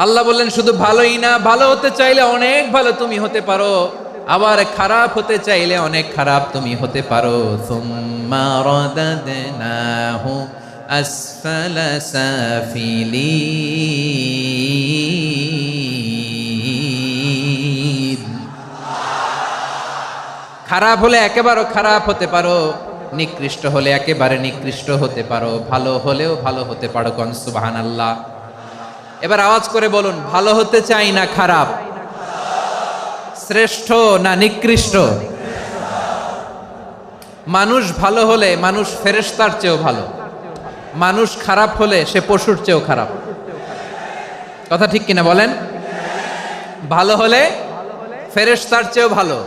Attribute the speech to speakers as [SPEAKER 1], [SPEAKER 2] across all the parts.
[SPEAKER 1] আল্লাহ বললেন শুধু ভালোই না, ভালো হতে চাইলে অনেক ভালো তুমি হতে পারো, আবার খারাপ হতে চাইলে অনেক খারাপ তুমি হতে পারো। সুম্মা রাদাদনাহু আসফালা সাফিলিন। খারাপ হলে একেবারে খারাপ হতে পারো, নিকৃষ্ট হলে একেবারে নিকৃষ্ট হতে পারো, ভালো হলেও ভালো হতে পারো। কোন সুবহানাল্লাহ। এবার আওয়াজ করে বলুন, ভালো হতে চাই না খারাপ, শ্রেষ্ঠ না নিকৃষ্ট? মানুষ ভালো হলে মানুষ ফেরেশতার চেয়েও ভালো, মানুষ খারাপ হলে সে পশুর চেয়েও খারাপ। কথা ঠিক কিনা বলেন? ভালো হলে ফেরেশতার চেয়েও ভালো,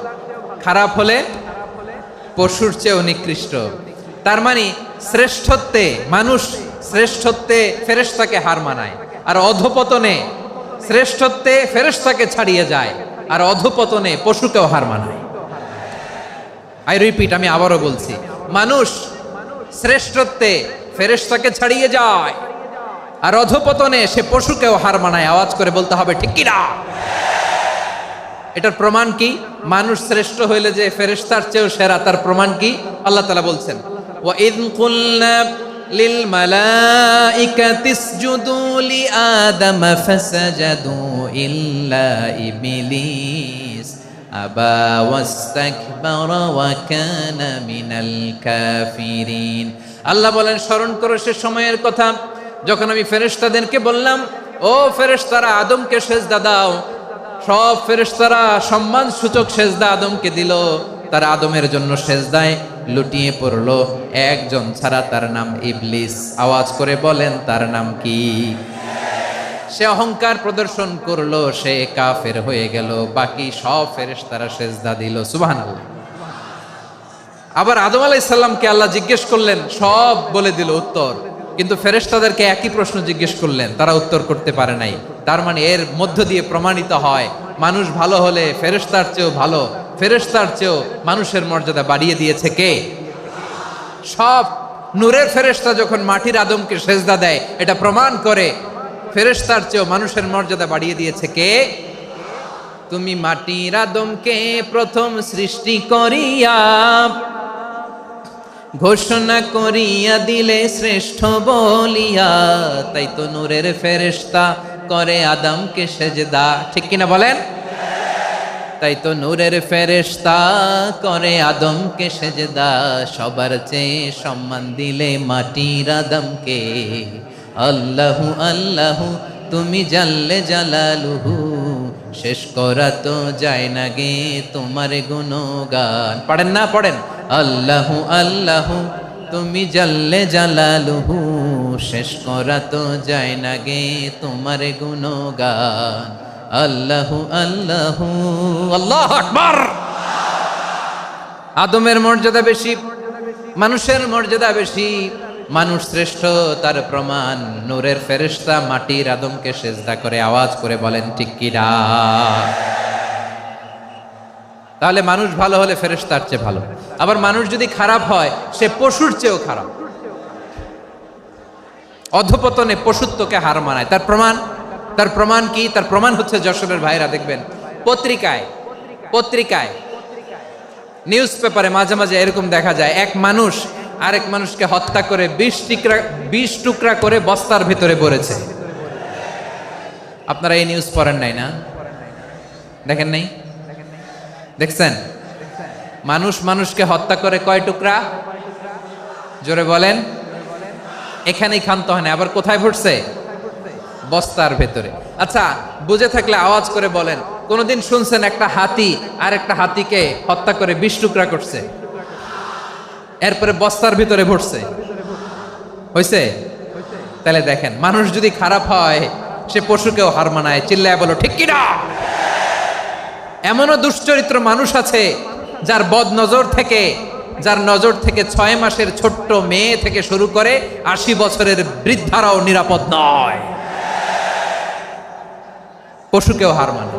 [SPEAKER 1] খারাপ হলে পশুর চেয়েও নিকৃষ্ট। তার মানে শ্রেষ্ঠত্বে মানুষ, শ্রেষ্ঠত্বে ফেরেশতাকে হার মানায়, আর অধপতনে শ্রেষ্ঠত্বে ফেরেশতাকে ছাড়িয়ে যায়, আর অধপতনে পশুকেও হার মানায়। আই রিপিট, আমি আবারও বলছি, মানুষ শ্রেষ্ঠত্বে ফেরেশতাকে ছাড়িয়ে যায়, আর অধপতনে সে পশুকেও হার মানায়। আওয়াজ করে বলতে হবে ঠিক কি না? এটার প্রমাণ কি? মানুষ শ্রেষ্ঠ হইলে যে ফেরেশতার চেয়েও সেরা, তার প্রমাণ কি? আল্লাহ তাআলা বলছেন, ওয়া ইয কুলনা লিল মালাইকাতি ইসজুদু লি আদম ফাসাজাদু ইল্লা ইবলিস আবা ওয়াস্তাকবারা ওয়া কানা মিনাল কাফিরিন। আল্লাহ বলেন, স্মরণ করো সে সময়ের কথা যখন আমি ফেরেশতাদেরকে বললাম, ও ফেরেশতারা আদমকে সেজদা দাও। সব ফেরেশতারা সম্মান সূচক সেজদা আদমকে দিল, তারা আদমের জন্য সেজদায় লুটিয়ে পড়লো, একজন ছাড়া, তার নাম ইবলিস। আওয়াজ করে বলেন, তার নাম কি? সে অহংকার প্রদর্শন করলো, সে কাফের হয়ে গেল, বাকি সব ফেরেশতারা সেজদা দিল। সুবহানাল্লাহ। আবার আদম আলাইহিস সালামকে আল্লাহ জিজ্ঞেস করলেন, সব বলে দিল উত্তর, কিন্তু ফেরেশতাদেরকে একই প্রশ্ন জিজ্ঞেস করলেন, তারা উত্তর করতে পারে নাই। তার মানে এর মধ্য দিয়ে প্রমাণিত হয়, মানুষ ভালো হলে ফেরেশতার চেয়েও ভালো, ফেরেশতার চেয়েও মানুষের মর্যাদা বাড়িয়ে দিয়েছে কে? সব নূরের ফেরেশতা যখন মাটির আদমকে সেজদা দেয়, এটা প্রমাণ করে ফেরেশতার চেয়েও মানুষের মর্যাদা বাড়িয়ে দিয়েছে কে? তুমি মাটির আদমকে প্রথম সৃষ্টি করিয়া ঘোষণা করিয়া দিলে শ্রেষ্ঠ বলিয়া, তাই তো নূরের ফেরেশতা করে আদমকে সেজদা। ঠিক কিনা বলেন? তাই তো নূরের ফেরেশতা করে আদমকে সেজদা, সবার চেয়ে সম্মান দিলে মাটির আদমকে। আল্লাহু আল্লাহু তুমি জাল্লে জালালুহু, শেষ করা তো যায় না গে তোমার গুণগান। পড়েন না? পড়েন। আল্লাহু আল্লাহু তুমি জাল্লে জালালুহু, শেষ করা তো যায় না গে তোমার গুণগান। আল্লাহু আল্লাহু। আল্লাহু আকবার। আদমের মর্যাদা বেশি, মানুষের মর্যাদা বেশি, মানুষ শ্রেষ্ঠ, তার প্রমাণ নূরের ফেরেশতা মাটির আদমকে সেজদা করে। আওয়াজ করে বলেন ঠিক কি না? তাহলে মানুষ ভালো হলে ফেরেশতার চেয়ে ভালো, আবার মানুষ যদি খারাপ হয় সে পশুর চেয়েও খারাপ, অধপতনে পশুত্বকে হার মানায়। তার প্রমাণ, তার প্রমাণ কি? তার প্রমাণ হচ্ছে, যশোরের ভাইরা দেখবেন পত্রিকায় নিউজ পেপারে মাঝে মাঝে এরকম দেখা যায়, এক মানুষ আরেক মানুষকে হত্যা করে 20 টুকরা করে বস্তার ভিতরে ভরেছে। আপনারা এই নিউজ পড়েন নাই না? দেখেন নাই? দেখছেন? মানুষ মানুষকে হত্যা করে কয় টুকরা? জোরে বলেন। এখানেই ক্ষান্ত হয় না, আবার কোথায় ভরছে? বস্তার ভেতরে। আচ্ছা, বুঝে থাকলে আওয়াজ করে বলেন, কোনদিন শুনছেন একটা হাতি আর একটা হাতিকে হত্যা করে 20 টুকরা করছে, এরপরে বস্তার ভিতরে ভরছে? হয়েছে? তাহলে দেখেন, মানুষ যদি খারাপ হয় সে পশুকেও হার মানায়। চিল্লায় বলো ঠিক কি না? এমনও দুশ্চরিত্র মানুষ আছে যার যার নজর থেকে 6 মাসের ছোট্ট মেয়ে থেকে শুরু করে 80 বছরের বৃদ্ধারাও নিরাপদ নয়। পশুকেও হার মানে।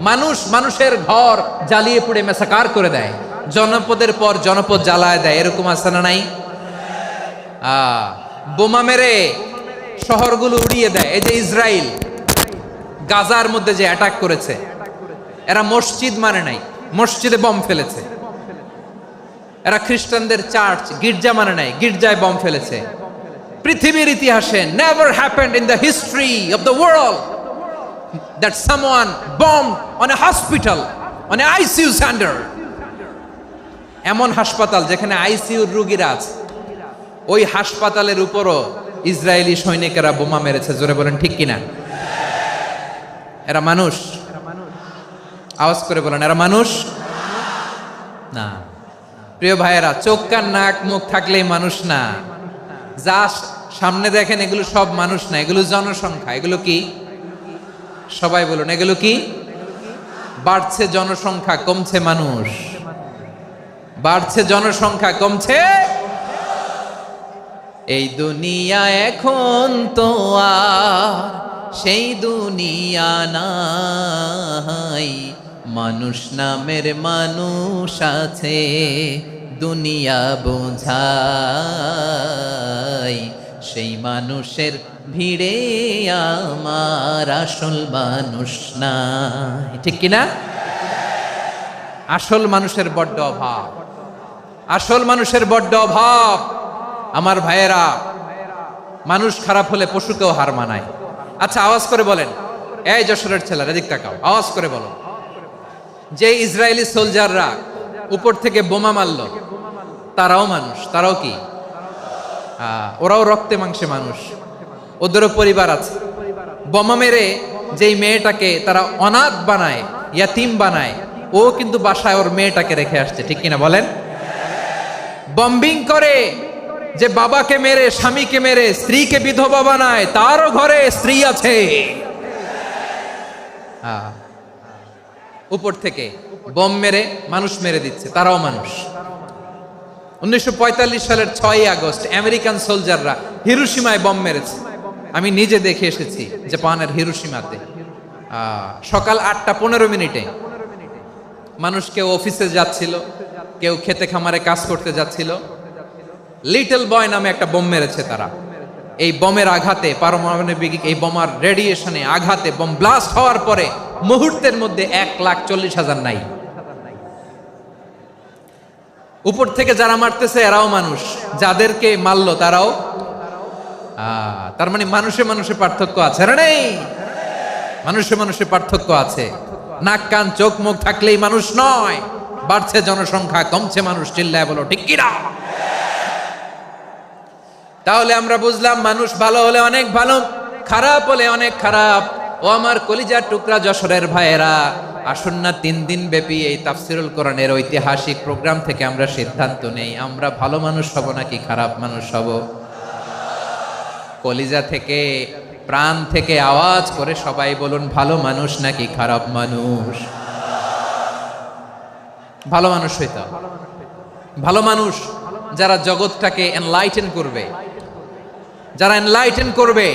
[SPEAKER 1] মানুষ মানুষের ঘর জ্বালিয়ে পুড়ে মেসাকার করে দেয়, জনপদের পর জনপদ জ্বালায় দেয়, এরকম আছে না নাই? বোমা মেরে শহরগুলো উড়িয়ে দেয়। এই যে ইসরায়েল, গাজার মধ্যে যে অ্যাটাক করেছে, এরা মসজিদ মানে নাই, মসজিদে বম ফেলেছে। এরা খ্রিস্টানদের চার্চ, গির্জা মানে নাই, গির্জায় বম ফেলেছে। পৃথিবীর ইতিহাসে never happened in the history of the world that someone bombed on a hospital, on a ICU center. এমন হাসপাতাল যেখানে আইসিইউর রোগীরা আছে, ওই হাসপাতালের উপরও ইসরায়েলি সৈনিকেরা বোমা মেরেছে। জোরে বলেন ঠিক কিনা? এরা মানুষ? আওয়াজ করে বলেন, এরা মানুষ না। প্রিয় ভাইয়েরা, চোখ কান নাক মুখ থাকলেই মানুষ না। যা সামনে দেখেন এগুলো সব মানুষ না, এগুলো জনসংখ্যা। এগুলো কি? সবাই বলুন, এগুলো কি? বাড়ছে জনসংখ্যা, কমছে মানুষ। বাড়ছে জনসংখ্যা, কমছে। এই দুনিয়া এখন তো আর সেই দুনিয়া নাই, মানুষ নামের মানুষ আছে, দুনিয়া বোঝাই, সেই মানুষের ভিড়ে আমার আসল মানুষ নাই। ঠিক কিনা? আসল মানুষের বড্ড অভাব, আসল মানুষের বড্ড অভাব। আমার ভাইয়েরা, মানুষ খারাপ হলে পশুকেও হার মানায়। আচ্ছা, আওয়াজ করে বলেন, এই যশোরের ছেলেরা এদিক তাকাও, আওয়াজ করে বলো, যে ইসরায়েলি সোলজাররা উপর থেকে বোমা মারল, তারাও মানুষ? তারাও কি? ওরাও রক্তে মাংসে মানুষ, ওদেরও পরিবার আছে। বোমা মেরে যেই মেয়েটাকে তারা অনাথ বানায়, ইয়াতিম বানায়, ও কিন্তু বাসায় ওর মেয়েটাকে রেখে আসছে। ঠিক কিনা বলেন? বম্বিং করে যে বাবাকে মেরে, স্বামীকে মেরে স্ত্রীকে বিধবা বানায়, তারও ঘরে স্ত্রী আছে। উপর থেকে বম মেরে মানুষ মেরে দিচ্ছে, তারাও মানুষ। 1945 সালের 6ই আগস্ট আমেরিকান সোলজাররা হিরোশিমায় বম মেরেছে। আমি নিজে দেখে এসেছি জাপানের হিরোশিমাতে। সকাল 8:15 মানুষ কেউ অফিসে যাচ্ছিল, কেউ খেতে খামারে কাজ করতে যাচ্ছিল। লিটল বয় নামে একটা বোম মেরেছে তারা। এই বোমের আঘাতে, পারমাণবিক এই বোমার রেডিয়েশনে আঘাতে, বোম ব্লাস্ট হওয়ার পরে মুহূর্তের মধ্যে 1,40,000 নাই। উপর থেকে যারা মারতেছে এরাও মানুষ, যাদেরকে মারলো তারাও। তার মানে মানুষে মানুষে পার্থক্য আছে না? নেই? মানুষে মানুষে পার্থক্য আছে। নাক কান চোখ মুখ থাকলেই মানুষ নয়। বাড়ছে জনসংখ্যা, কমছে মানুষ। চিল্লায় বলো ঠিক কিনা? তাহলে আমরা বুঝলাম, মানুষ ভালো হলে অনেক ভালো, খারাপ হলে অনেক খারাপ। ও আমার কলিজার টুকরা যশোরের ভাইয়েরা, আসুন না 3 দিন ব্যাপী এই তাফসিরুল কোরআনের ঐতিহাসিক প্রোগ্রাম থেকে আমরা সিদ্ধান্ত নেই, আমরা ভালো মানুষ হব নাকি খারাপ মানুষ হব। কলিজা থেকে, প্রাণ থেকে আওয়াজ করে সবাই বলুন, ভালো মানুষ নাকি খারাপ মানুষ? ভালো মানুষ হইতে হবে। ভালো মানুষ যারা জগৎটাকে এনলাইটেন করবে, যারা এনলাইটেন করবে,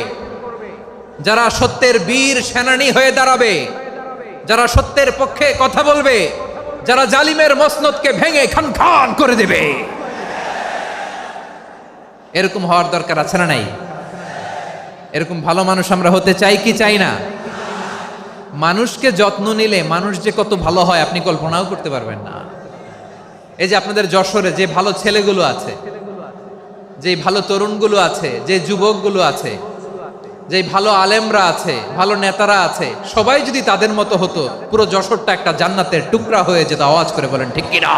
[SPEAKER 1] যারা সত্যের বীর সেনানী হয়ে দাঁড়াবে, যারা সত্যের পক্ষে কথা বলবে, যারা জালিমের মসনদকে ভেঙে খান খান করে দেবে। এরকম হওয়ার দরকার আছে না নাই? এরকম ভালো মানুষ আমরা হতে চাই কি চাই না? মানুষকে যত্ন নিলে মানুষ যে কত ভালো হয় আপনি কল্পনাও করতে পারবেন না। এই যে আপনাদের যশোরে যে ভালো ছেলেগুলো আছে, যে ভালো তরুণগুলো আছে, যে যুবকগুলো আছে, যে ভালো আলেমরা আছে, ভালো নেতারা আছে, সবাই যদি তাদের মতো হতো, পুরো যশোরটা একটা জান্নাতের টুকরা হয়ে যেত। আওয়াজ করে বলেন ঠিক কিনা?